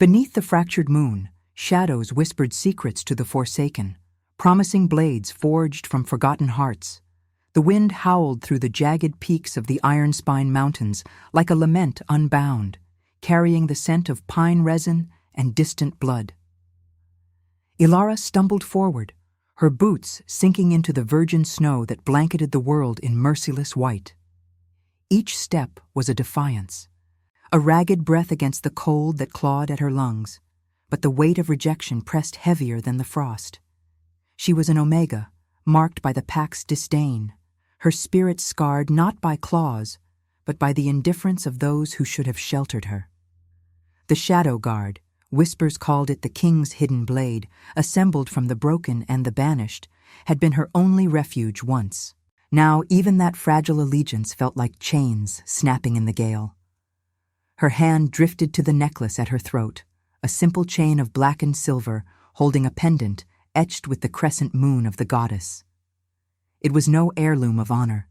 Beneath the fractured moon, shadows whispered secrets to the Forsaken, promising blades forged from forgotten hearts. The wind howled through the jagged peaks of the Iron Spine Mountains like a lament unbound, carrying the scent of pine resin and distant blood. Ilara stumbled forward, her boots sinking into the virgin snow that blanketed the world in merciless white. Each step was a defiance, a ragged breath against the cold that clawed at her lungs, but the weight of rejection pressed heavier than the frost. She was an Omega, marked by the pack's disdain, her spirit scarred not by claws, but by the indifference of those who should have sheltered her. The Shadow Guard, whispers called it the King's hidden blade, assembled from the broken and the banished, had been her only refuge once. Now even that fragile allegiance felt like chains snapping in the gale. Her hand drifted to the necklace at her throat, a simple chain of blackened silver holding a pendant etched with the crescent moon of the goddess. It was no heirloom of honor.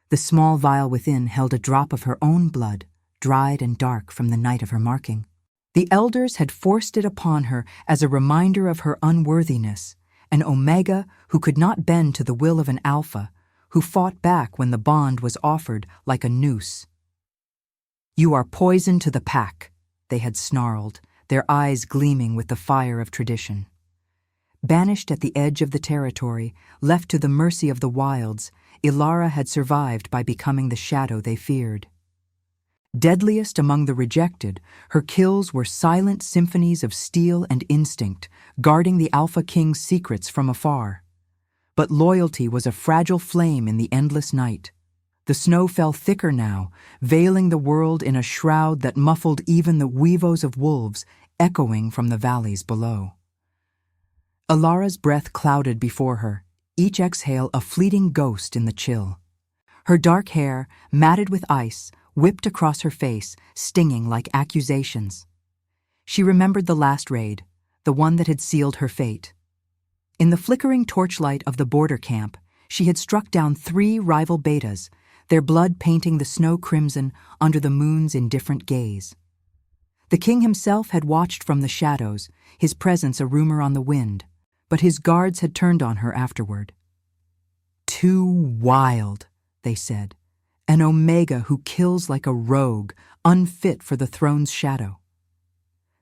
The small vial within held a drop of her own blood, dried and dark from the night of her marking. The elders had forced it upon her as a reminder of her unworthiness, an Omega who could not bend to the will of an Alpha, who fought back when the bond was offered like a noose. "You are poison to the pack," they had snarled, their eyes gleaming with the fire of tradition. Banished at the edge of the territory, left to the mercy of the wilds, Ilara had survived by becoming the shadow they feared. Deadliest among the rejected, her kills were silent symphonies of steel and instinct, guarding the Alpha King's secrets from afar. But loyalty was a fragile flame in the endless night. The snow fell thicker now, veiling the world in a shroud that muffled even the weavos of wolves echoing from the valleys below. Ilara's breath clouded before her, each exhale a fleeting ghost in the chill. Her dark hair, matted with ice, whipped across her face, stinging like accusations. She remembered the last raid, the one that had sealed her fate. In the flickering torchlight of the border camp, she had struck down 3 rival betas, their blood painting the snow crimson under the moon's indifferent gaze. The king himself had watched from the shadows, his presence a rumor on the wind, but his guards had turned on her afterward. "Too wild," they said. "An Omega who kills like a rogue, unfit for the throne's shadow."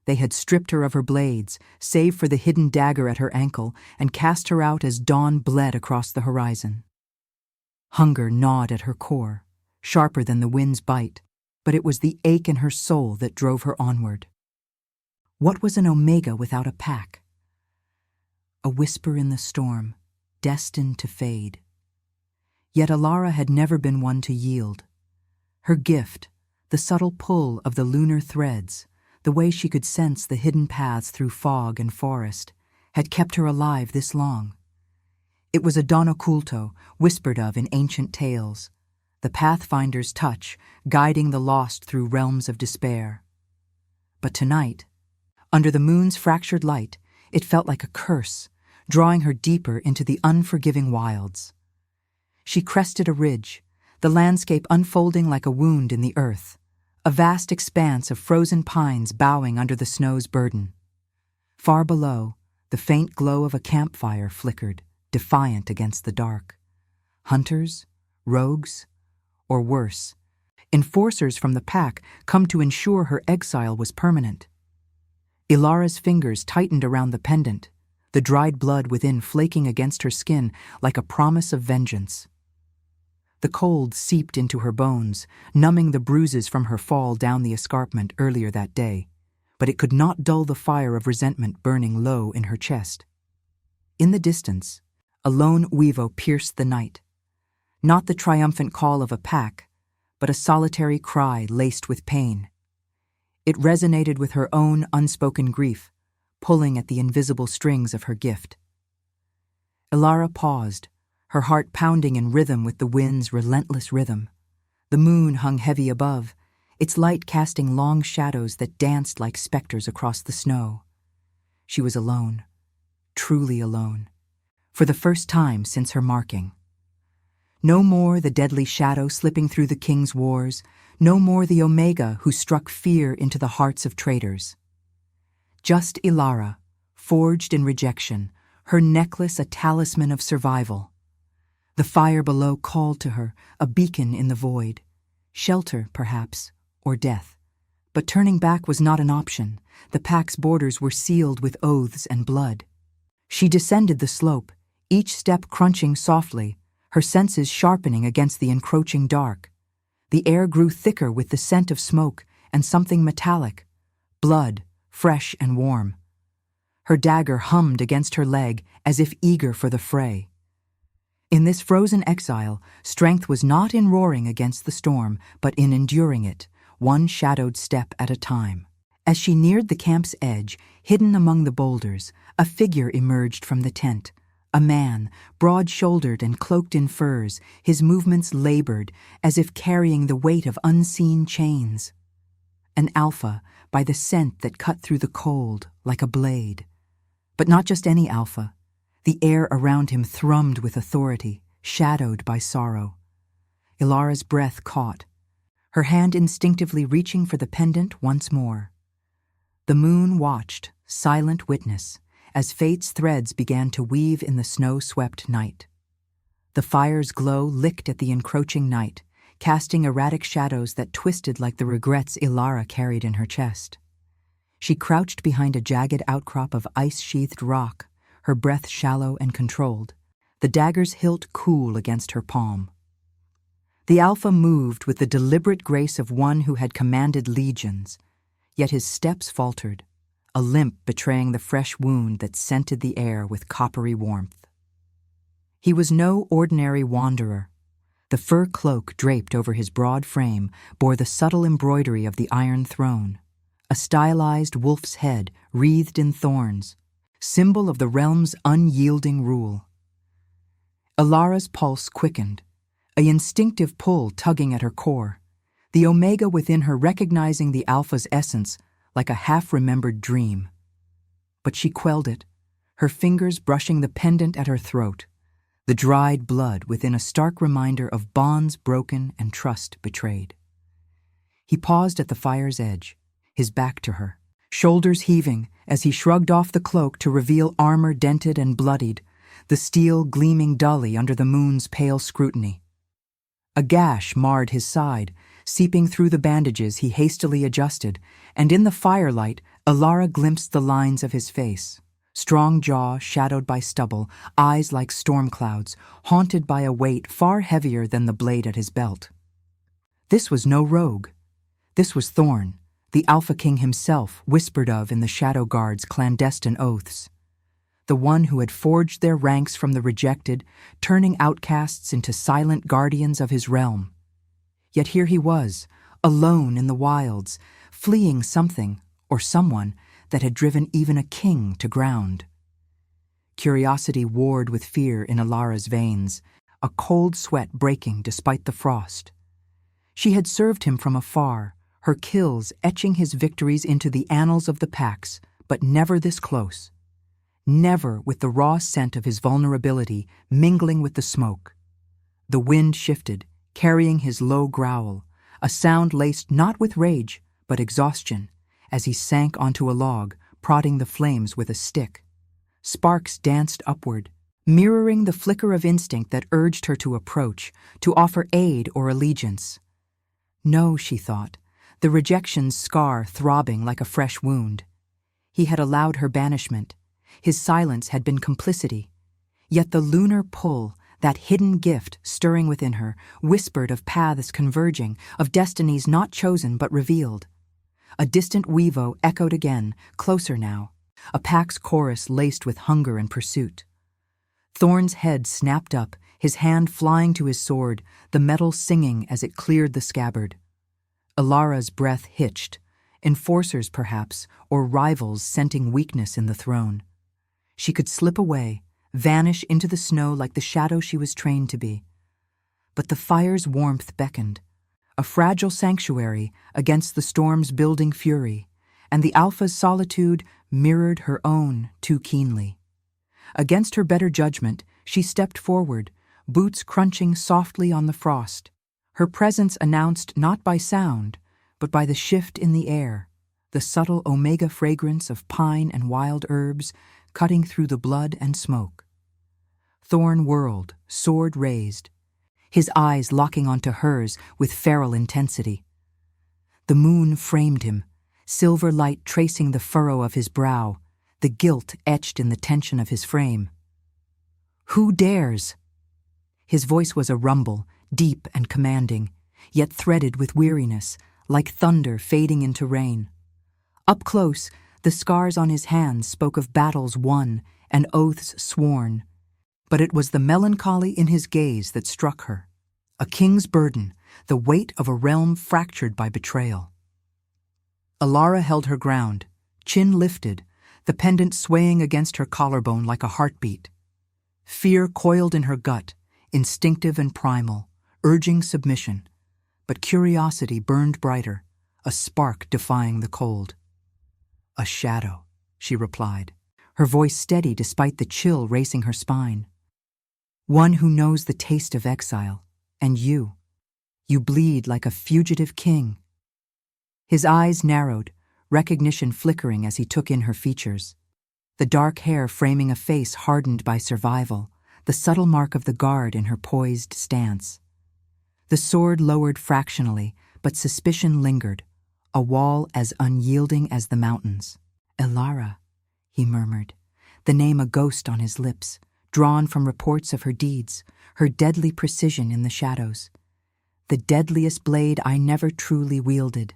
They had stripped her of her blades, save for the hidden dagger at her ankle, and cast her out as dawn bled across the horizon. Hunger gnawed at her core, sharper than the wind's bite, but it was the ache in her soul that drove her onward. What was an Omega without a pack? A whisper in the storm, destined to fade. Yet Ilara had never been one to yield. Her gift, the subtle pull of the lunar threads, the way she could sense the hidden paths through fog and forest, had kept her alive this long. It was a don occulto, whispered of in ancient tales, the pathfinder's touch, guiding the lost through realms of despair. But tonight, under the moon's fractured light, it felt like a curse, drawing her deeper into the unforgiving wilds. She crested a ridge, the landscape unfolding like a wound in the earth, a vast expanse of frozen pines bowing under the snow's burden. Far below, the faint glow of a campfire flickered, defiant against the dark. Hunters, rogues, or worse, enforcers from the pack come to ensure her exile was permanent. Ilara's fingers tightened around the pendant, the dried blood within flaking against her skin like a promise of vengeance. The cold seeped into her bones, numbing the bruises from her fall down the escarpment earlier that day, but it could not dull the fire of resentment burning low in her chest. In the distance, a lone weevo pierced the night. Not the triumphant call of a pack, but a solitary cry laced with pain. It resonated with her own unspoken grief, pulling at the invisible strings of her gift. Ilara paused, her heart pounding in rhythm with the wind's relentless rhythm. The moon hung heavy above, its light casting long shadows that danced like specters across the snow. She was alone, truly alone, for the first time since her marking. No more the deadly shadow slipping through the king's wars, no more the Omega who struck fear into the hearts of traitors. Just Ilara, forged in rejection, her necklace a talisman of survival. The fire below called to her, a beacon in the void. Shelter, perhaps, or death. But turning back was not an option. The pack's borders were sealed with oaths and blood. She descended the slope, each step crunching softly, her senses sharpening against the encroaching dark. The air grew thicker with the scent of smoke and something metallic, blood, fresh and warm. Her dagger hummed against her leg as if eager for the fray. In this frozen exile, strength was not in roaring against the storm, but in enduring it, one shadowed step at a time. As she neared the camp's edge, hidden among the boulders, a figure emerged from the tent. A man, broad-shouldered and cloaked in furs, his movements labored, as if carrying the weight of unseen chains. An alpha, by the scent that cut through the cold, like a blade. But not just any alpha. The air around him thrummed with authority, shadowed by sorrow. Ilara's breath caught, her hand instinctively reaching for the pendant once more. The moon watched, silent witness, as fate's threads began to weave in the snow-swept night. The fire's glow licked at the encroaching night, casting erratic shadows that twisted like the regrets Ilara carried in her chest. She crouched behind a jagged outcrop of ice-sheathed rock, her breath shallow and controlled, the dagger's hilt cool against her palm. The alpha moved with the deliberate grace of one who had commanded legions, yet his steps faltered, a limp betraying the fresh wound that scented the air with coppery warmth. He was no ordinary wanderer. The fur cloak draped over his broad frame bore the subtle embroidery of the Iron Throne, a stylized wolf's head wreathed in thorns, symbol of the realm's unyielding rule. Ilara's pulse quickened, an instinctive pull tugging at her core, the omega within her recognizing the alpha's essence like a half-remembered dream. But she quelled it, her fingers brushing the pendant at her throat, the dried blood within a stark reminder of bonds broken and trust betrayed. He paused at the fire's edge, his back to her, shoulders heaving as he shrugged off the cloak to reveal armor dented and bloodied, the steel gleaming dully under the moon's pale scrutiny. A gash marred his side, seeping through the bandages he hastily adjusted, and in the firelight, Ilara glimpsed the lines of his face. Strong jaw shadowed by stubble, eyes like storm clouds, haunted by a weight far heavier than the blade at his belt. This was no rogue. This was Thorn, the Alpha King himself, whispered of in the Shadow Guard's clandestine oaths. The one who had forged their ranks from the rejected, turning outcasts into silent guardians of his realm. Yet here he was, alone in the wilds, fleeing something, or someone, that had driven even a king to ground. Curiosity warred with fear in Ilara's veins, a cold sweat breaking despite the frost. She had served him from afar, her kills etching his victories into the annals of the packs, but never this close. Never with the raw scent of his vulnerability mingling with the smoke. The wind shifted, carrying his low growl, a sound laced not with rage, but exhaustion, as he sank onto a log, prodding the flames with a stick. Sparks danced upward, mirroring the flicker of instinct that urged her to approach, to offer aid or allegiance. No, she thought, the rejection's scar throbbing like a fresh wound. He had allowed her banishment. His silence had been complicity. Yet the lunar pull, that hidden gift stirring within her, whispered of paths converging, of destinies not chosen but revealed. A distant weevo echoed again, closer now, a pack's chorus laced with hunger and pursuit. Thorn's head snapped up, his hand flying to his sword, the metal singing as it cleared the scabbard. Ilara's breath hitched, enforcers perhaps, or rivals scenting weakness in the throne. She could slip away, vanish into the snow like the shadow she was trained to be. But the fire's warmth beckoned, a fragile sanctuary against the storm's building fury, and the Alpha's solitude mirrored her own too keenly. Against her better judgment, she stepped forward, boots crunching softly on the frost, her presence announced not by sound, but by the shift in the air, the subtle omega fragrance of pine and wild herbs cutting through the blood and smoke. Thorn whirled, sword raised, his eyes locking onto hers with feral intensity. The moon framed him, silver light tracing the furrow of his brow, the guilt etched in the tension of his frame. "Who dares?" His voice was a rumble, deep and commanding, yet threaded with weariness, like thunder fading into rain. Up close, the scars on his hands spoke of battles won and oaths sworn, but it was the melancholy in his gaze that struck her. A king's burden, the weight of a realm fractured by betrayal. Alara held her ground, chin lifted, the pendant swaying against her collarbone like a heartbeat. Fear coiled in her gut, instinctive and primal, urging submission, but curiosity burned brighter, a spark defying the cold. "A shadow," she replied, her voice steady despite the chill racing her spine. "One who knows the taste of exile, and you bleed like a fugitive king." His eyes narrowed, recognition flickering as he took in her features. The dark hair framing a face hardened by survival, the subtle mark of the guard in her poised stance. The sword lowered fractionally, but suspicion lingered, a wall as unyielding as the mountains. "Alara," he murmured, the name a ghost on his lips, drawn from reports of her deeds, her deadly precision in the shadows. "The deadliest blade I never truly wielded.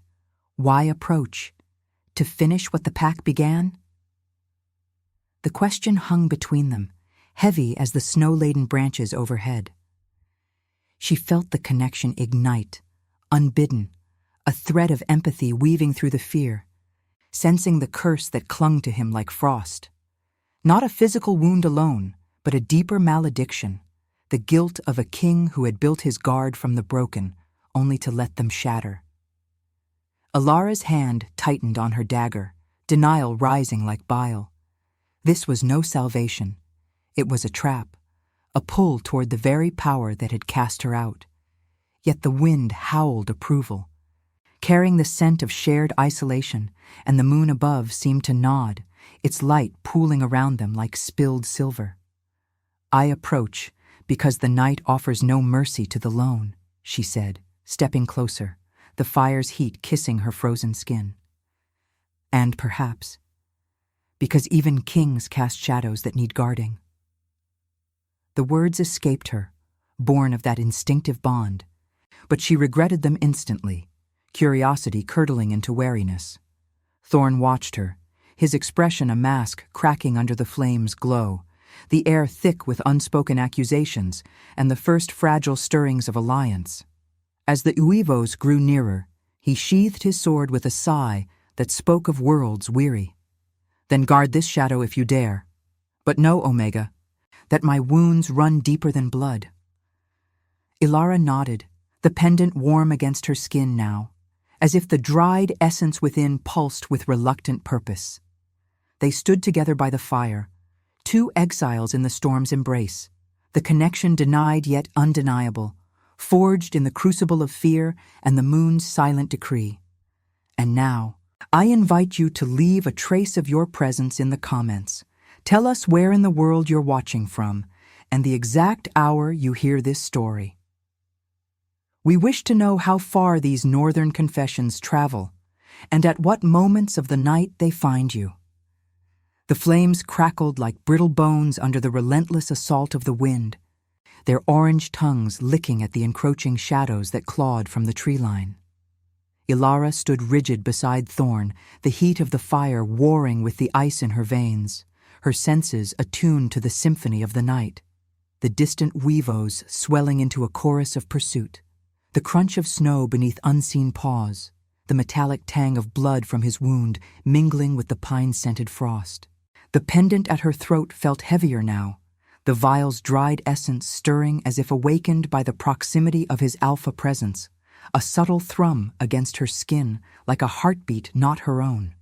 Why approach? To finish what the pack began?" The question hung between them, heavy as the snow-laden branches overhead. She felt the connection ignite, unbidden, a thread of empathy weaving through the fear, sensing the curse that clung to him like frost. Not a physical wound alone, but a deeper malediction, the guilt of a king who had built his guard from the broken, only to let them shatter. Alara's hand tightened on her dagger, denial rising like bile. This was no salvation. It was a trap, a pull toward the very power that had cast her out. Yet the wind howled approval, carrying the scent of shared isolation, and the moon above seemed to nod, its light pooling around them like spilled silver. "I approach because the night offers no mercy to the lone," she said, stepping closer, the fire's heat kissing her frozen skin. "And perhaps because even kings cast shadows that need guarding." The words escaped her, born of that instinctive bond, but she regretted them instantly, curiosity curdling into wariness. Thorn watched her, his expression a mask cracking under the flame's glow, the air thick with unspoken accusations and the first fragile stirrings of alliance. As the Uivos grew nearer, he sheathed his sword with a sigh that spoke of worlds weary. "Then guard this shadow if you dare. But know, Omega, that my wounds run deeper than blood." Alara nodded, the pendant warm against her skin now, as if the dried essence within pulsed with reluctant purpose. They stood together by the fire, two exiles in the storm's embrace, the connection denied yet undeniable, forged in the crucible of fear and the moon's silent decree. And now, I invite you to leave a trace of your presence in the comments. Tell us where in the world you're watching from, and the exact hour you hear this story. We wish to know how far these northern confessions travel, and at what moments of the night they find you. The flames crackled like brittle bones under the relentless assault of the wind, their orange tongues licking at the encroaching shadows that clawed from the tree line. Alara stood rigid beside Thorn, the heat of the fire warring with the ice in her veins, her senses attuned to the symphony of the night, the distant weavos swelling into a chorus of pursuit, the crunch of snow beneath unseen paws, the metallic tang of blood from his wound mingling with the pine-scented frost. The pendant at her throat felt heavier now, the vial's dried essence stirring as if awakened by the proximity of his alpha presence, a subtle thrum against her skin like a heartbeat not her own.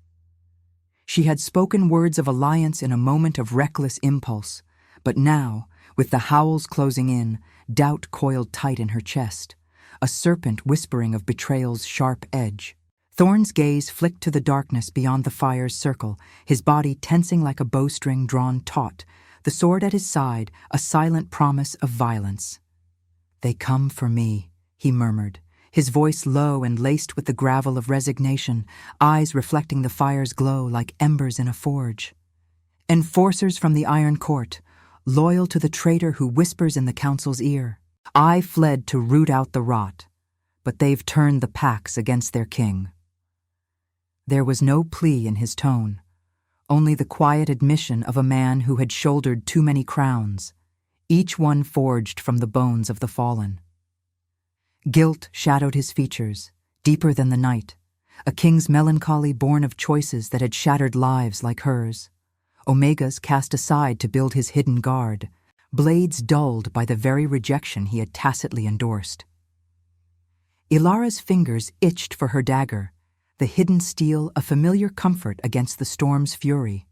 She had spoken words of alliance in a moment of reckless impulse, but now, with the howls closing in, doubt coiled tight in her chest, a serpent whispering of betrayal's sharp edge. Thorn's gaze flicked to the darkness beyond the fire's circle, his body tensing like a bowstring drawn taut, the sword at his side a silent promise of violence. "They come for me," he murmured, his voice low and laced with the gravel of resignation, eyes reflecting the fire's glow like embers in a forge. "Enforcers from the Iron Court, loyal to the traitor who whispers in the council's ear. I fled to root out the rot, but they've turned the packs against their king." There was no plea in his tone, only the quiet admission of a man who had shouldered too many crowns, each one forged from the bones of the fallen. Guilt shadowed his features, deeper than the night, a king's melancholy born of choices that had shattered lives like hers. Omegas cast aside to build his hidden guard, blades dulled by the very rejection he had tacitly endorsed. Ilara's fingers itched for her dagger, the hidden steel a familiar comfort against the storm's fury.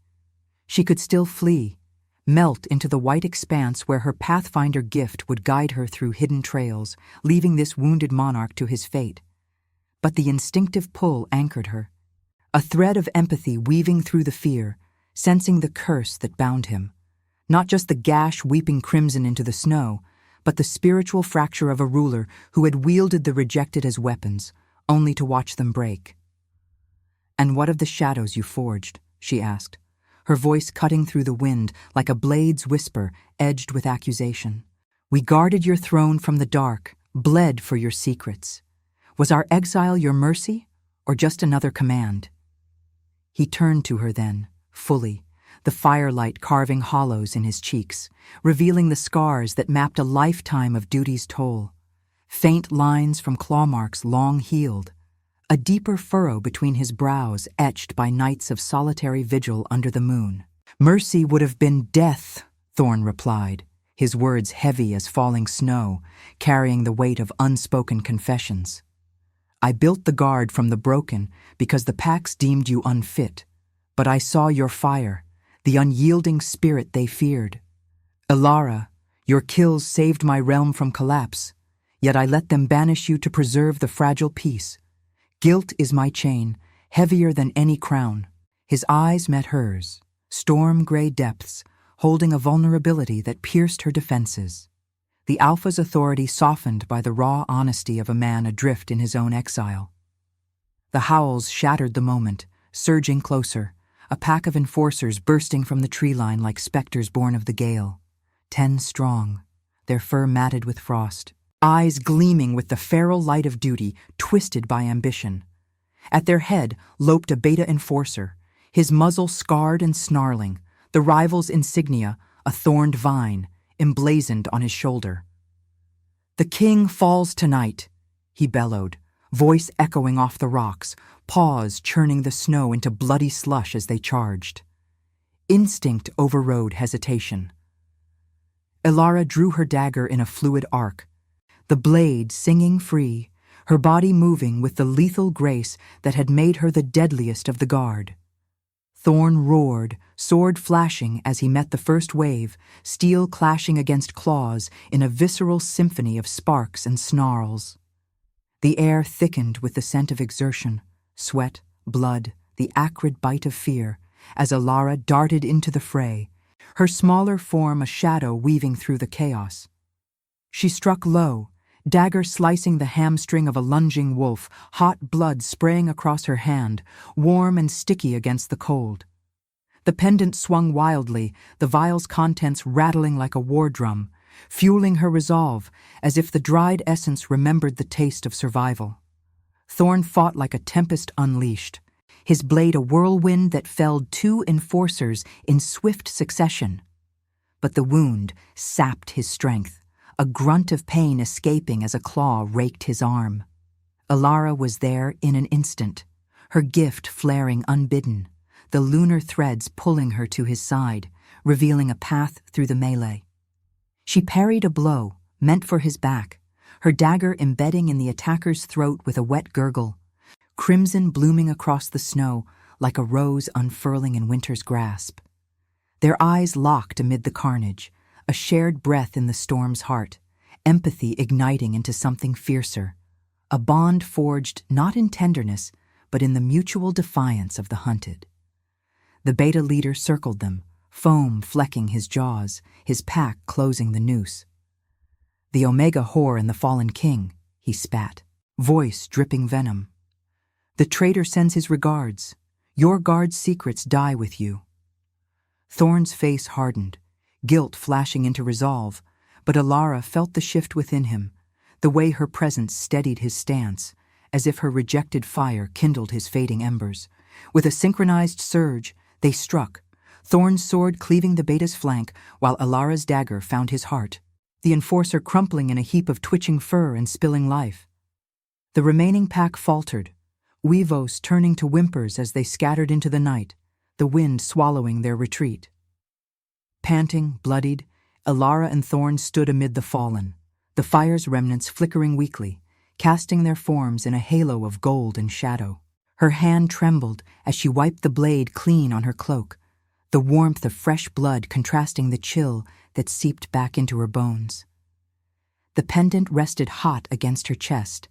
She could still flee, melt into the white expanse where her pathfinder gift would guide her through hidden trails, leaving this wounded monarch to his fate. But the instinctive pull anchored her, a thread of empathy weaving through the fear, sensing the curse that bound him. Not just the gash weeping crimson into the snow, but the spiritual fracture of a ruler who had wielded the rejected as weapons, only to watch them break. "And what of the shadows you forged?" she asked, her voice cutting through the wind like a blade's whisper edged with accusation. "We guarded your throne from the dark, bled for your secrets. Was our exile your mercy, or just another command?" He turned to her then, fully, the firelight carving hollows in his cheeks, revealing the scars that mapped a lifetime of duty's toll. Faint lines from claw marks long healed, a deeper furrow between his brows etched by nights of solitary vigil under the moon. "Mercy would have been death," Thorn replied, his words heavy as falling snow, carrying the weight of unspoken confessions. "I built the guard from the broken because the packs deemed you unfit, but I saw your fire, the unyielding spirit they feared. Ilara, your kills saved my realm from collapse, yet I let them banish you to preserve the fragile peace. Guilt is my chain, heavier than any crown." His eyes met hers, storm-gray depths, holding a vulnerability that pierced her defenses. The Alpha's authority softened by the raw honesty of a man adrift in his own exile. The howls shattered the moment, surging closer, a pack of enforcers bursting from the tree line like specters born of the gale. 10 strong, their fur matted with frost, eyes gleaming with the feral light of duty, twisted by ambition. At their head loped a beta enforcer, his muzzle scarred and snarling, the rival's insignia, a thorned vine, emblazoned on his shoulder. "The king falls tonight," he bellowed, voice echoing off the rocks, paws churning the snow into bloody slush as they charged. Instinct overrode hesitation. Ilara drew her dagger in a fluid arc, the blade singing free, her body moving with the lethal grace that had made her the deadliest of the guard. Thorn roared, sword flashing as he met the first wave, steel clashing against claws in a visceral symphony of sparks and snarls. The air thickened with the scent of exertion, sweat, blood, the acrid bite of fear, as Ilara darted into the fray, her smaller form a shadow weaving through the chaos. She struck low, dagger slicing the hamstring of a lunging wolf, hot blood spraying across her hand, warm and sticky against the cold. The pendant swung wildly, the vial's contents rattling like a war drum, fueling her resolve as if the dried essence remembered the taste of survival. Thorn fought like a tempest unleashed, his blade a whirlwind that felled 2 enforcers in swift succession. But the wound sapped his strength, a grunt of pain escaping as a claw raked his arm. Ilara was there in an instant, her gift flaring unbidden, the lunar threads pulling her to his side, revealing a path through the melee. She parried a blow, meant for his back, her dagger embedding in the attacker's throat with a wet gurgle, crimson blooming across the snow like a rose unfurling in winter's grasp. Their eyes locked amid the carnage, a shared breath in the storm's heart, empathy igniting into something fiercer, a bond forged not in tenderness, but in the mutual defiance of the hunted. The beta leader circled them, foam flecking his jaws, his pack closing the noose. "The Omega whore and the fallen king," he spat, voice dripping venom. "The traitor sends his regards. Your guard's secrets die with you." Thorn's face hardened, guilt flashing into resolve, but Alara felt the shift within him, the way her presence steadied his stance, as if her rejected fire kindled his fading embers. With a synchronized surge, they struck, Thorn's sword cleaving the beta's flank, while Alara's dagger found his heart, the enforcer crumpling in a heap of twitching fur and spilling life. The remaining pack faltered, weavos turning to whimpers as they scattered into the night, the wind swallowing their retreat. Panting, bloodied, Alara and Thorn stood amid the fallen, the fire's remnants flickering weakly, casting their forms in a halo of gold and shadow. Her hand trembled as she wiped the blade clean on her cloak, the warmth of fresh blood contrasting the chill that seeped back into her bones. The pendant rested hot against her chest,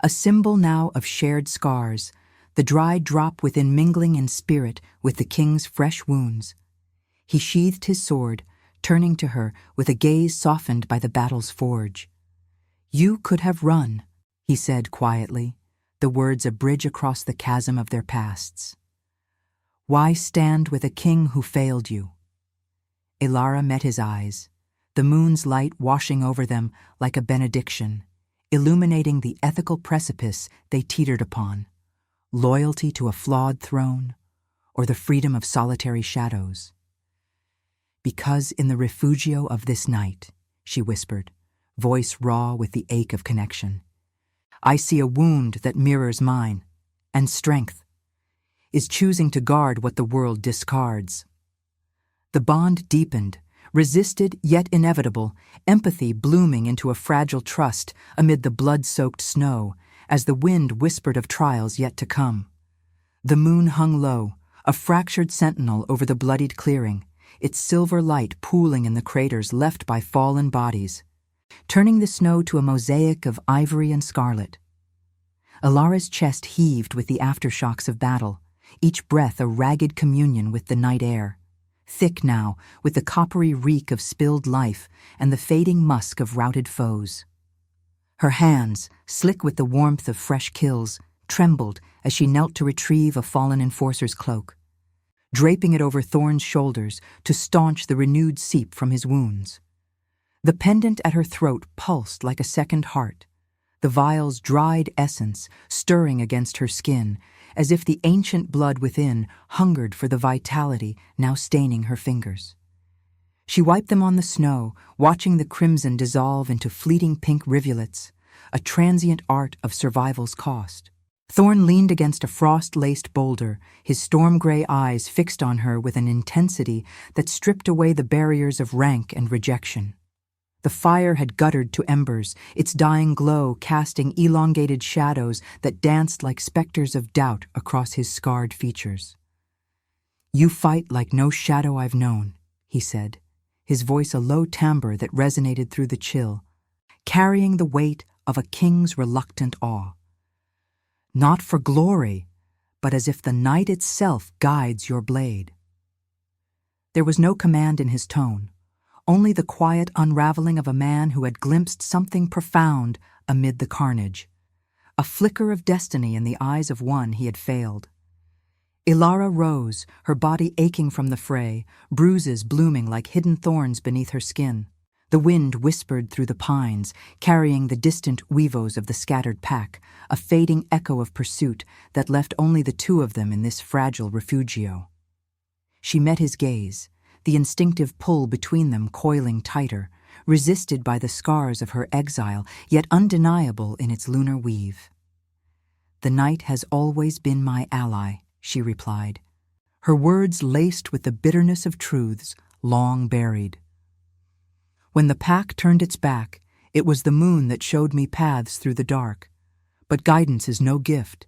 a symbol now of shared scars, the dry drop within mingling in spirit with the king's fresh wounds. He sheathed his sword, turning to her with a gaze softened by the battle's forge. "You could have run," he said quietly, the words a bridge across the chasm of their pasts. "Why stand with a king who failed you?" Alara met his eyes, the moon's light washing over them like a benediction, illuminating the ethical precipice they teetered upon, loyalty to a flawed throne, or the freedom of solitary shadows. "Because in the refugio of this night," she whispered, voice raw with the ache of connection, "I see a wound that mirrors mine, and strength is choosing to guard what the world discards." The bond deepened, resisted yet inevitable, empathy blooming into a fragile trust amid the blood-soaked snow as the wind whispered of trials yet to come. The moon hung low, a fractured sentinel over the bloodied clearing, its silver light pooling in the craters left by fallen bodies, turning the snow to a mosaic of ivory and scarlet. Alara's chest heaved with the aftershocks of battle, each breath a ragged communion with the night air, thick now with the coppery reek of spilled life and the fading musk of routed foes. Her hands, slick with the warmth of fresh kills, trembled as she knelt to retrieve a fallen enforcer's cloak, draping it over Thorn's shoulders to staunch the renewed seep from his wounds. The pendant at her throat pulsed like a second heart, the vial's dried essence stirring against her skin, as if the ancient blood within hungered for the vitality now staining her fingers. She wiped them on the snow, watching the crimson dissolve into fleeting pink rivulets, a transient art of survival's cost. Thorn leaned against a frost-laced boulder, his storm-gray eyes fixed on her with an intensity that stripped away the barriers of rank and rejection. The fire had guttered to embers, its dying glow casting elongated shadows that danced like specters of doubt across his scarred features. "You fight like no shadow I've known," he said, his voice a low timbre that resonated through the chill, carrying the weight of a king's reluctant awe. "Not for glory, but as if the night itself guides your blade." There was no command in his tone, only the quiet unraveling of a man who had glimpsed something profound amid the carnage, a flicker of destiny in the eyes of one he had failed. Alara rose, her body aching from the fray, bruises blooming like hidden thorns beneath her skin. The wind whispered through the pines, carrying the distant weavos of the scattered pack, a fading echo of pursuit that left only the two of them in this fragile refugio. She met his gaze, the instinctive pull between them coiling tighter, resisted by the scars of her exile, yet undeniable in its lunar weave. "The night has always been my ally," she replied, her words laced with the bitterness of truths long buried. "When the pack turned its back, it was the moon that showed me paths through the dark. But guidance is no gift.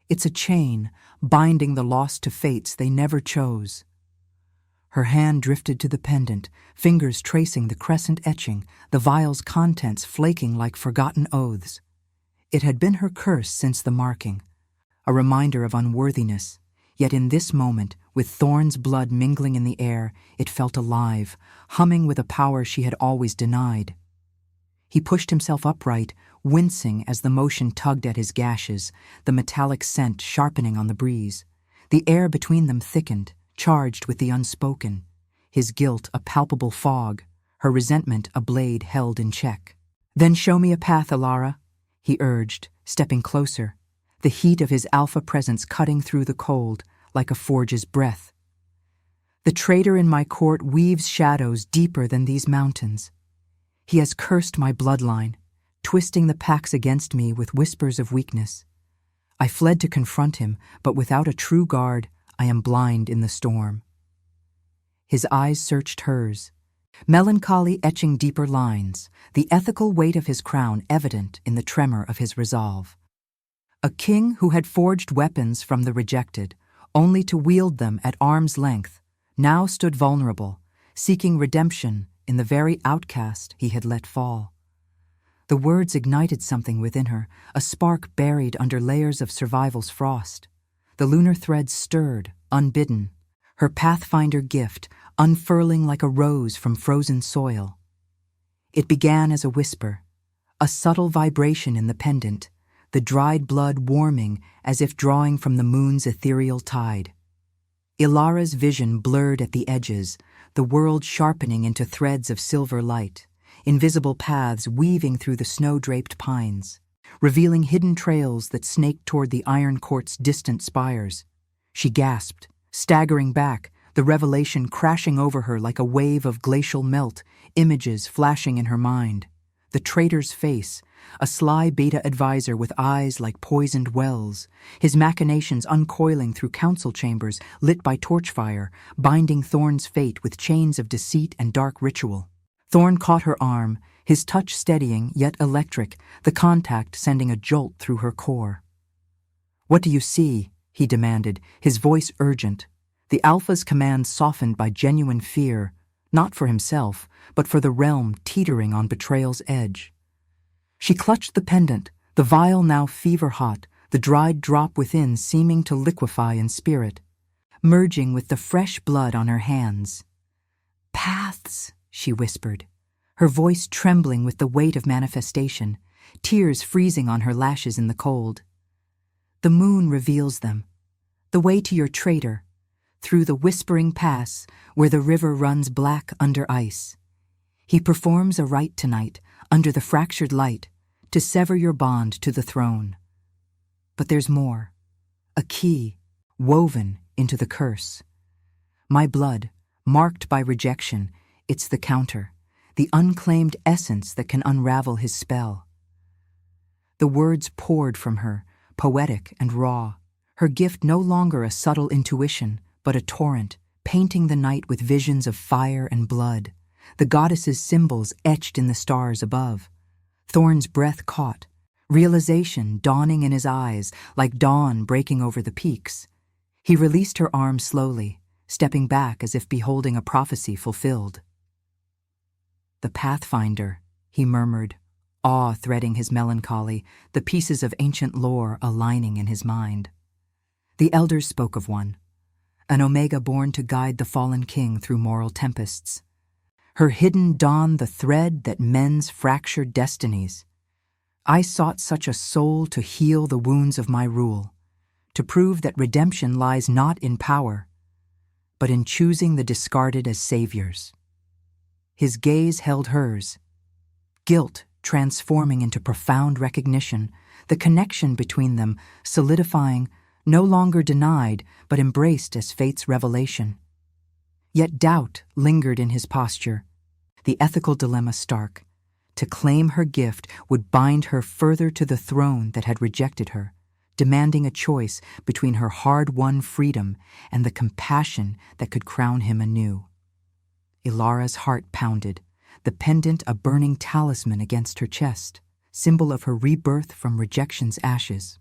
It's a chain, binding the lost to fates they never chose." Her hand drifted to the pendant, fingers tracing the crescent etching, the vial's contents flaking like forgotten oaths. It had been her curse since the marking, a reminder of unworthiness. Yet in this moment, with Thorn's blood mingling in the air, it felt alive, humming with a power she had always denied. He pushed himself upright, wincing as the motion tugged at his gashes, the metallic scent sharpening on the breeze. The air between them thickened, charged with the unspoken. His guilt a palpable fog, her resentment a blade held in check. "Then show me a path, Ilara," he urged, stepping closer, the heat of his alpha presence cutting through the cold like a forge's breath. "The traitor in my court weaves shadows deeper than these mountains. He has cursed my bloodline, twisting the pacts against me with whispers of weakness. I fled to confront him, but without a true guard, I am blind in the storm." His eyes searched hers, melancholy etching deeper lines, the ethical weight of his crown evident in the tremor of his resolve. A king who had forged weapons from the rejected, only to wield them at arm's length, now stood vulnerable, seeking redemption in the very outcast he had let fall. The words ignited something within her, a spark buried under layers of survival's frost. The lunar threads stirred, unbidden, her pathfinder gift unfurling like a rose from frozen soil. It began as a whisper, a subtle vibration in the pendant, the dried blood warming as if drawing from the moon's ethereal tide. Ilara's vision blurred at the edges, the world sharpening into threads of silver light, invisible paths weaving through the snow-draped pines, revealing hidden trails that snaked toward the Iron Court's distant spires. She gasped, staggering back, the revelation crashing over her like a wave of glacial melt, images flashing in her mind. The traitor's face, a sly beta advisor with eyes like poisoned wells, his machinations uncoiling through council chambers lit by torchfire, binding Thorn's fate with chains of deceit and dark ritual. Thorn caught her arm, his touch steadying yet electric, the contact sending a jolt through her core. "What do you see?" he demanded, his voice urgent. The Alpha's command softened by genuine fear, not for himself, but for the realm teetering on betrayal's edge. She clutched the pendant, the vial now fever-hot, the dried drop within seeming to liquefy in spirit, merging with the fresh blood on her hands. "Paths," she whispered, her voice trembling with the weight of manifestation, tears freezing on her lashes in the cold. "The moon reveals them. The way to your traitor, through the whispering pass where the river runs black under ice. He performs a rite tonight, under the fractured light, to sever your bond to the throne. But there's more, a key woven into the curse. My blood, marked by rejection, it's the counter, the unclaimed essence that can unravel his spell." The words poured from her, poetic and raw, her gift no longer a subtle intuition, but a torrent, painting the night with visions of fire and blood, the goddess's symbols etched in the stars above. Thorn's breath caught, realization dawning in his eyes like dawn breaking over the peaks. He released her arm slowly, stepping back as if beholding a prophecy fulfilled. "The Pathfinder," he murmured, awe threading his melancholy, the pieces of ancient lore aligning in his mind. The elders spoke of one, an Omega born to guide the fallen king through moral tempests. Her hidden dawn the thread that mends fractured destinies. I sought such a soul to heal the wounds of my rule, to prove that redemption lies not in power, but in choosing the discarded as saviors. His gaze held hers, guilt transforming into profound recognition, the connection between them solidifying, no longer denied, but embraced as fate's revelation. Yet doubt lingered in his posture, the ethical dilemma stark. To claim her gift would bind her further to the throne that had rejected her, demanding a choice between her hard-won freedom and the compassion that could crown him anew. Ilara's heart pounded, the pendant a burning talisman against her chest, symbol of her rebirth from rejection's ashes.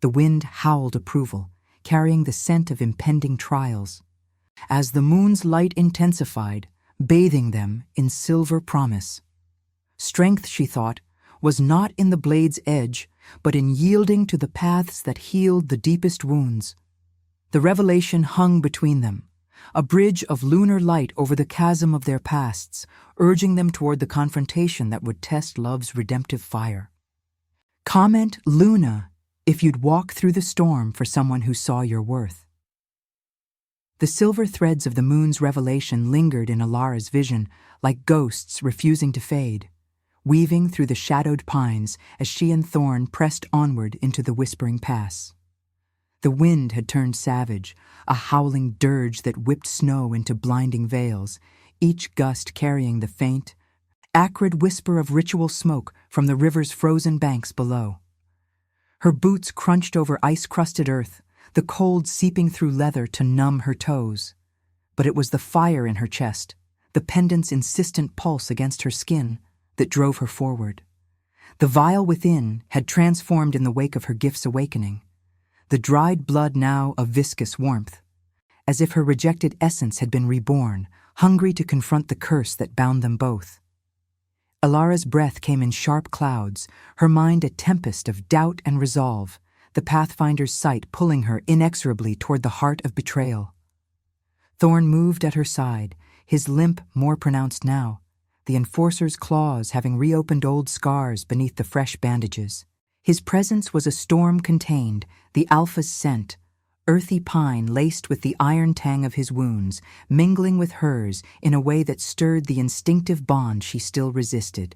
The wind howled approval, carrying the scent of impending trials. As the moon's light intensified, bathing them in silver promise. Strength, she thought, was not in the blade's edge, but in yielding to the paths that healed the deepest wounds. The revelation hung between them, a bridge of lunar light over the chasm of their pasts, urging them toward the confrontation that would test love's redemptive fire. Comment Luna if you'd walk through the storm for someone who saw your worth. The silver threads of the moon's revelation lingered in Alara's vision like ghosts refusing to fade, weaving through the shadowed pines as she and Thorn pressed onward into the whispering pass. The wind had turned savage, a howling dirge that whipped snow into blinding veils, each gust carrying the faint, acrid whisper of ritual smoke from the river's frozen banks below. Her boots crunched over ice-crusted earth, the cold seeping through leather to numb her toes. But it was the fire in her chest, the pendant's insistent pulse against her skin, that drove her forward. The vial within had transformed in the wake of her gift's awakening, the dried blood now a viscous warmth, as if her rejected essence had been reborn, hungry to confront the curse that bound them both. Alara's breath came in sharp clouds, her mind a tempest of doubt and resolve, the Pathfinder's sight pulling her inexorably toward the heart of betrayal. Thorn moved at her side, his limp more pronounced now, the enforcer's claws having reopened old scars beneath the fresh bandages. His presence was a storm contained, the alpha's scent, earthy pine laced with the iron tang of his wounds, mingling with hers in a way that stirred the instinctive bond she still resisted.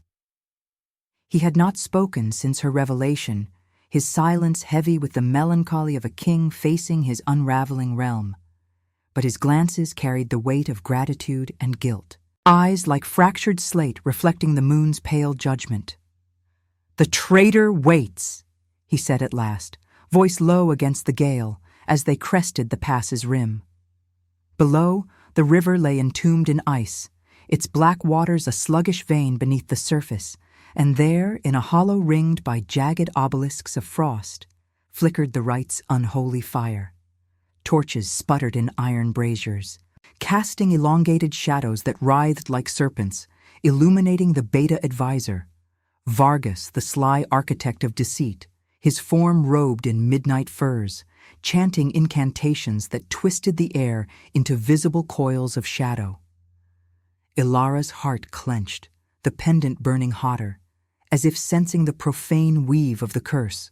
He had not spoken since her revelation, his silence heavy with the melancholy of a king facing his unraveling realm. But his glances carried the weight of gratitude and guilt, eyes like fractured slate reflecting the moon's pale judgment. "The traitor waits," he said at last, voice low against the gale, as they crested the pass's rim. Below, the river lay entombed in ice, its black waters a sluggish vein beneath the surface, and there, in a hollow ringed by jagged obelisks of frost, flickered the rite's unholy fire. Torches sputtered in iron braziers, casting elongated shadows that writhed like serpents, illuminating the Beta advisor, Vargas, the sly architect of deceit, his form robed in midnight furs, chanting incantations that twisted the air into visible coils of shadow. Ilara's heart clenched, the pendant burning hotter, as if sensing the profane weave of the curse.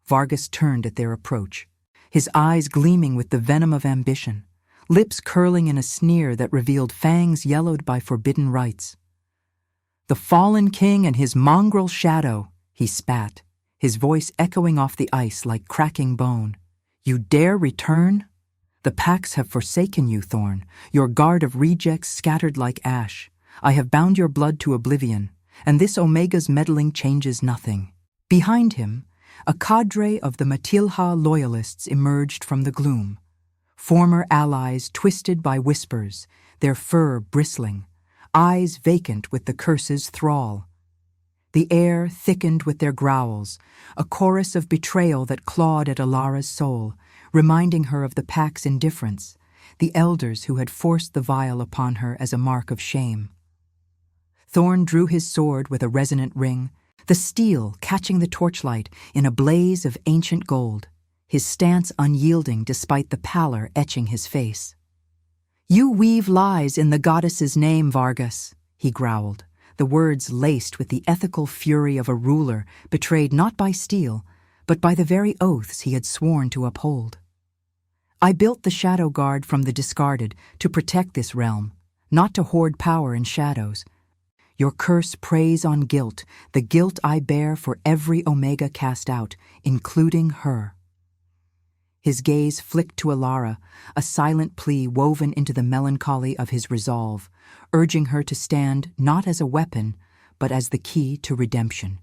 Vargas turned at their approach, his eyes gleaming with the venom of ambition, lips curling in a sneer that revealed fangs yellowed by forbidden rites. "The fallen king and his mongrel shadow," he spat, his voice echoing off the ice like cracking bone. "You dare return? The packs have forsaken you, Thorn, your guard of rejects scattered like ash. I have bound your blood to oblivion, and this Omega's meddling changes nothing." Behind him, a cadre of the Matilha loyalists emerged from the gloom, former allies twisted by whispers, their fur bristling, eyes vacant with the curse's thrall. The air thickened with their growls, a chorus of betrayal that clawed at Alara's soul, reminding her of the pack's indifference, the elders who had forced the vial upon her as a mark of shame. Thorn drew his sword with a resonant ring, the steel catching the torchlight in a blaze of ancient gold, his stance unyielding despite the pallor etching his face. "You weave lies in the goddess's name, Vargas," he growled, the words laced with the ethical fury of a ruler betrayed not by steel, but by the very oaths he had sworn to uphold. "I built the Shadow Guard from the discarded to protect this realm, not to hoard power in shadows. Your curse preys on guilt, the guilt I bear for every Omega cast out, including her." His gaze flicked to Alara, a silent plea woven into the melancholy of his resolve, urging her to stand not as a weapon, but as the key to redemption.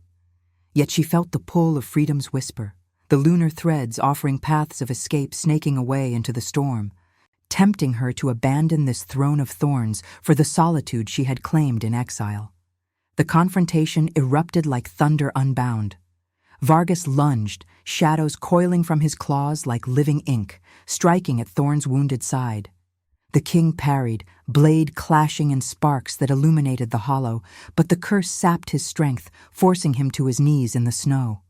Yet she felt the pull of freedom's whisper, the lunar threads offering paths of escape snaking away into the storm, tempting her to abandon this throne of thorns for the solitude she had claimed in exile. The confrontation erupted like thunder unbound. Vargas lunged, shadows coiling from his claws like living ink, striking at Thorn's wounded side. The king parried, blade clashing in sparks that illuminated the hollow, but the curse sapped his strength, forcing him to his knees in the snow.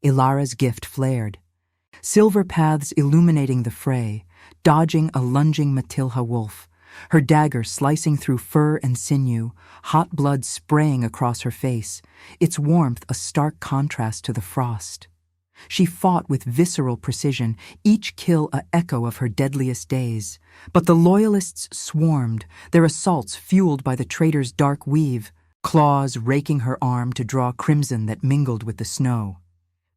Ilara's gift flared, silver paths illuminating the fray, dodging a lunging Matilha wolf, her dagger slicing through fur and sinew, hot blood spraying across her face, its warmth a stark contrast to the frost. She fought with visceral precision, each kill a echo of her deadliest days. But the loyalists swarmed, their assaults fueled by the traitor's dark weave, claws raking her arm to draw crimson that mingled with the snow.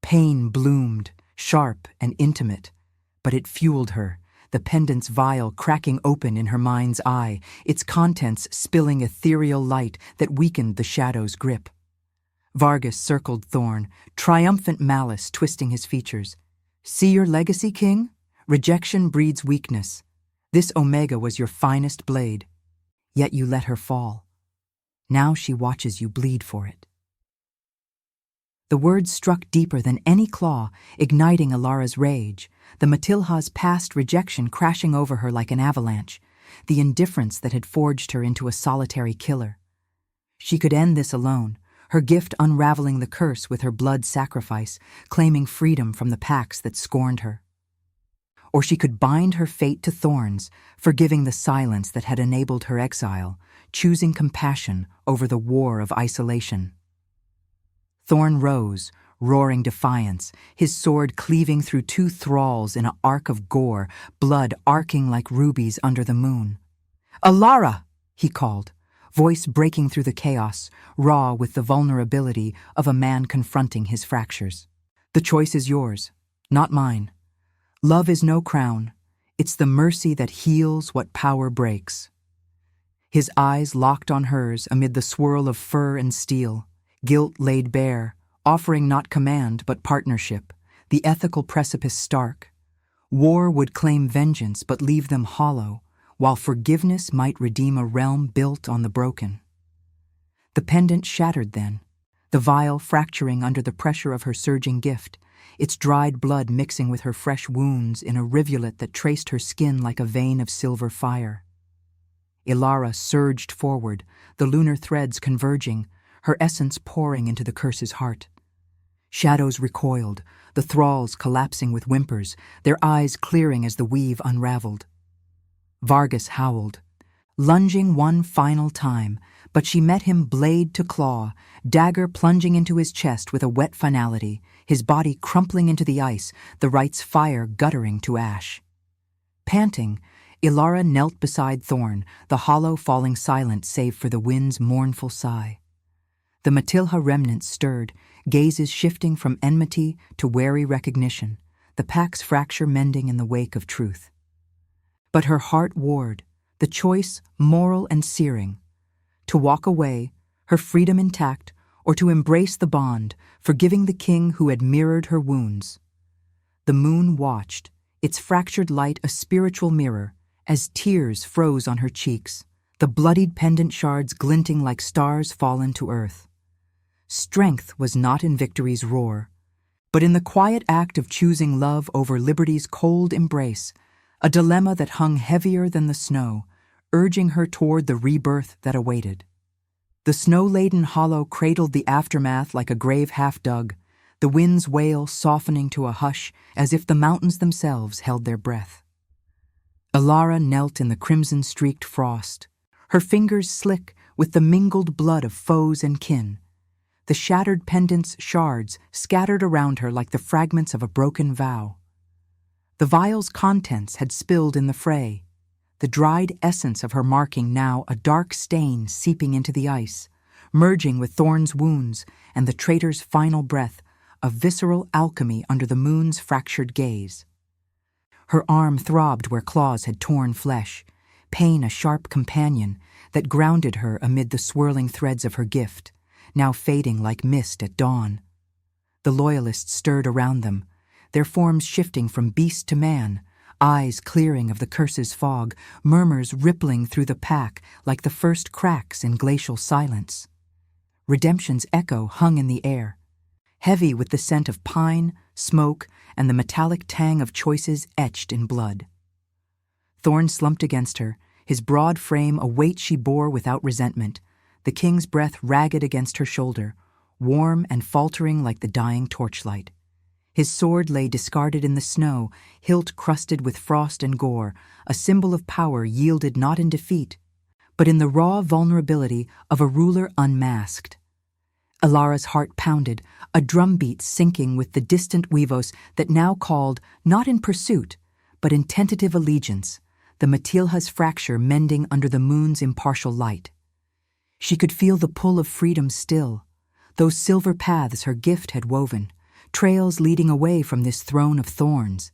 Pain bloomed, sharp and intimate, but it fueled her, the pendant's vial cracking open in her mind's eye, its contents spilling ethereal light that weakened the shadow's grip. Vargas circled Thorn, triumphant malice twisting his features. "See your legacy, King? Rejection breeds weakness. This Omega was your finest blade. Yet you let her fall. Now she watches you bleed for it." The words struck deeper than any claw, igniting Ilara's rage, the Matilha's past rejection crashing over her like an avalanche, the indifference that had forged her into a solitary killer. She could end this alone, her gift unraveling the curse with her blood sacrifice, claiming freedom from the packs that scorned her. Or she could bind her fate to thorns, forgiving the silence that had enabled her exile, choosing compassion over the war of isolation. Thorn rose, roaring defiance, his sword cleaving through two thralls in an arc of gore, blood arcing like rubies under the moon. "Ilara!" he called, voice breaking through the chaos, raw with the vulnerability of a man confronting his fractures. "The choice is yours, not mine. Love is no crown. It's the mercy that heals what power breaks." His eyes locked on hers amid the swirl of fur and steel, guilt laid bare, offering not command but partnership, the ethical precipice stark. War would claim vengeance but leave them hollow, while forgiveness might redeem a realm built on the broken. The pendant shattered then, the vial fracturing under the pressure of her surging gift, its dried blood mixing with her fresh wounds in a rivulet that traced her skin like a vein of silver fire. Ilara surged forward, the lunar threads converging, her essence pouring into the curse's heart. Shadows recoiled, the thralls collapsing with whimpers, their eyes clearing as the weave unraveled. Vargas howled, lunging one final time, but she met him blade to claw, dagger plunging into his chest with a wet finality, his body crumpling into the ice, the right's fire guttering to ash. Panting, Ilara knelt beside Thorn, the hollow falling silent save for the wind's mournful sigh. The Matilha remnants stirred, gazes shifting from enmity to wary recognition, the pack's fracture mending in the wake of truth. But her heart warred, the choice moral and searing, to walk away, her freedom intact, or to embrace the bond, forgiving the king who had mirrored her wounds. The moon watched, its fractured light a spiritual mirror, as tears froze on her cheeks, the bloodied pendant shards glinting like stars fallen to earth. Strength was not in victory's roar, but in the quiet act of choosing love over liberty's cold embrace, a dilemma that hung heavier than the snow, urging her toward the rebirth that awaited. The snow-laden hollow cradled the aftermath like a grave half-dug, the wind's wail softening to a hush as if the mountains themselves held their breath. Ilara knelt in the crimson-streaked frost, her fingers slick with the mingled blood of foes and kin, the shattered pendant's shards scattered around her like the fragments of a broken vow. The vial's contents had spilled in the fray, the dried essence of her marking now a dark stain seeping into the ice, merging with Thorn's wounds and the traitor's final breath, a visceral alchemy under the moon's fractured gaze. Her arm throbbed where claws had torn flesh, pain a sharp companion that grounded her amid the swirling threads of her gift, now fading like mist at dawn. The loyalists stirred around them, their forms shifting from beast to man, eyes clearing of the curse's fog, murmurs rippling through the pack like the first cracks in glacial silence. Redemption's echo hung in the air, heavy with the scent of pine, smoke, and the metallic tang of choices etched in blood. Thorn slumped against her, his broad frame a weight she bore without resentment, the king's breath ragged against her shoulder, warm and faltering like the dying torchlight. His sword lay discarded in the snow, hilt crusted with frost and gore, a symbol of power yielded not in defeat, but in the raw vulnerability of a ruler unmasked. Alara's heart pounded, a drumbeat syncing with the distant Weavos that now called, not in pursuit, but in tentative allegiance, the Matilha's fracture mending under the moon's impartial light. She could feel the pull of freedom still, those silver paths her gift had woven, trails leading away from this throne of thorns,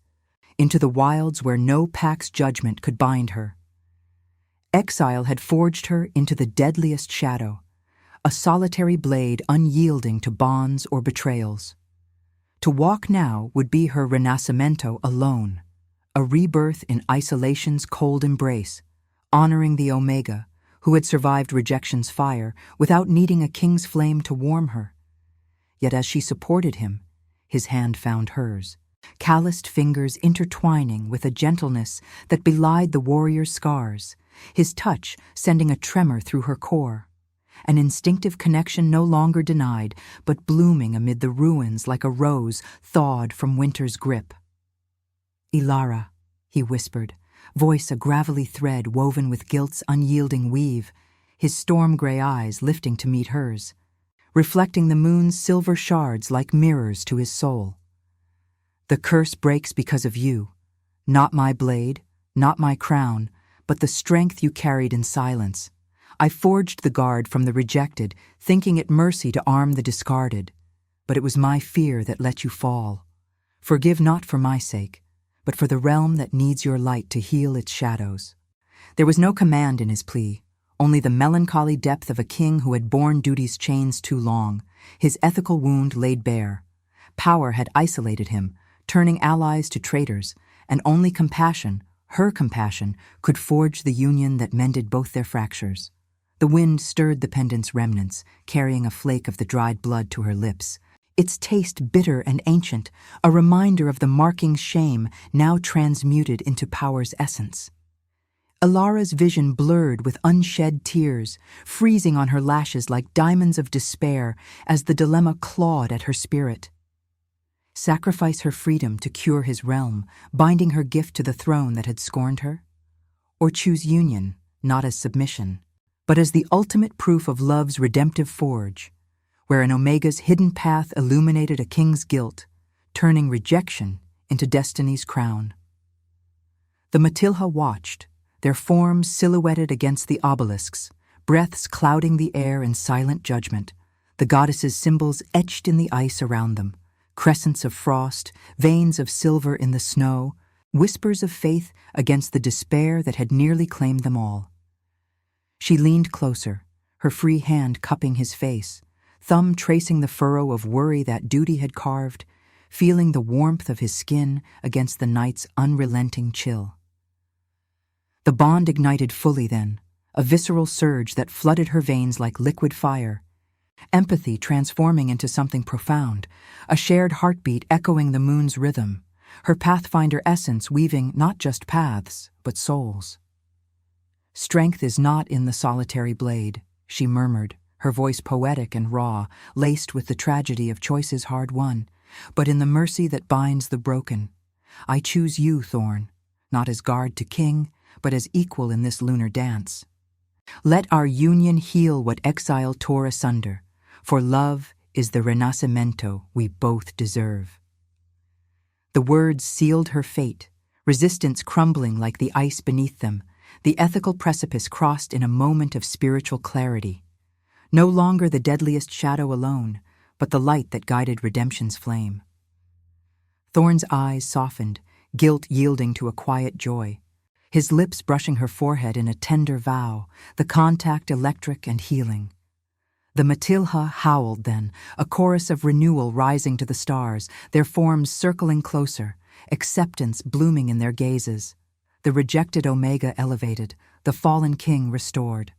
into the wilds where no pack's judgment could bind her. Exile had forged her into the deadliest shadow, a solitary blade unyielding to bonds or betrayals. To walk now would be her renascimento alone, a rebirth in isolation's cold embrace, honoring the Omega, who had survived rejection's fire without needing a king's flame to warm her. Yet as she supported him, his hand found hers, calloused fingers intertwining with a gentleness that belied the warrior's scars, his touch sending a tremor through her core, an instinctive connection no longer denied, but blooming amid the ruins like a rose thawed from winter's grip. "Ilara," he whispered, voice a gravelly thread woven with guilt's unyielding weave, his storm-gray eyes lifting to meet hers, reflecting the moon's silver shards like mirrors to his soul. "The curse breaks because of you, not my blade, not my crown, but the strength you carried in silence. I forged the guard from the rejected, thinking it mercy to arm the discarded, but it was my fear that let you fall. Forgive not for my sake, but for the realm that needs your light to heal its shadows." There was no command in his plea, only the melancholy depth of a king who had borne duty's chains too long, his ethical wound laid bare. Power had isolated him, turning allies to traitors, and only compassion, her compassion, could forge the union that mended both their fractures. The wind stirred the pendant's remnants, carrying a flake of the dried blood to her lips, its taste bitter and ancient, a reminder of the marking shame now transmuted into power's essence. Alara's vision blurred with unshed tears, freezing on her lashes like diamonds of despair as the dilemma clawed at her spirit. Sacrifice her freedom to cure his realm, binding her gift to the throne that had scorned her? Or choose union, not as submission, but as the ultimate proof of love's redemptive forge, where an Omega's hidden path illuminated a king's guilt, turning rejection into destiny's crown? The Matilha watched, their forms silhouetted against the obelisks, breaths clouding the air in silent judgment, the goddesses' symbols etched in the ice around them, crescents of frost, veins of silver in the snow, whispers of faith against the despair that had nearly claimed them all. She leaned closer, her free hand cupping his face, thumb tracing the furrow of worry that duty had carved, feeling the warmth of his skin against the night's unrelenting chill. The bond ignited fully then, a visceral surge that flooded her veins like liquid fire, empathy transforming into something profound, a shared heartbeat echoing the moon's rhythm, her pathfinder essence weaving not just paths, but souls. "Strength is not in the solitary blade," she murmured, her voice poetic and raw, laced with the tragedy of choices hard won, "but in the mercy that binds the broken. I choose you, Thorn, not as guard to king, but as equal in this lunar dance. Let our union heal what exile tore asunder, for love is the renascimento we both deserve." The words sealed her fate, resistance crumbling like the ice beneath them, the ethical precipice crossed in a moment of spiritual clarity. No longer the deadliest shadow alone, but the light that guided redemption's flame. Thorn's eyes softened, guilt yielding to a quiet joy, his lips brushing her forehead in a tender vow, the contact electric and healing. The Matilha howled then, a chorus of renewal rising to the stars, their forms circling closer, acceptance blooming in their gazes. The rejected Omega elevated, the fallen king restored.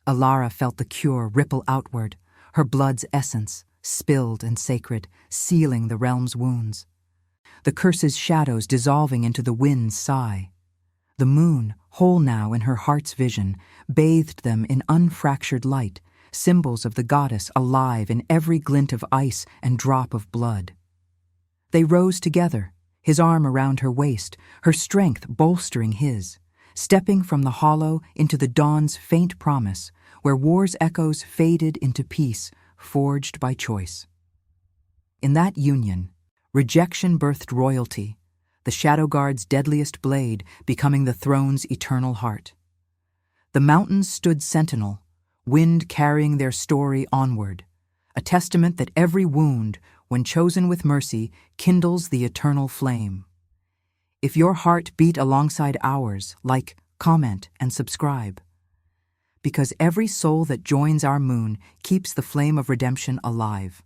Alara felt the cure ripple outward, her blood's essence, spilled and sacred, sealing the realm's wounds. The curse's shadows dissolving into the wind's sigh. The moon, whole now in her heart's vision, bathed them in unfractured light, symbols of the goddess alive in every glint of ice and drop of blood. They rose together, his arm around her waist, her strength bolstering his, stepping from the hollow into the dawn's faint promise, where war's echoes faded into peace, forged by choice. In that union, rejection birthed royalty, the Shadow Guard's deadliest blade becoming the throne's eternal heart. The mountains stood sentinel, wind carrying their story onward, a testament that every wound, when chosen with mercy, kindles the eternal flame. If your heart beat alongside ours, like, comment, and subscribe. Because every soul that joins our moon keeps the flame of redemption alive.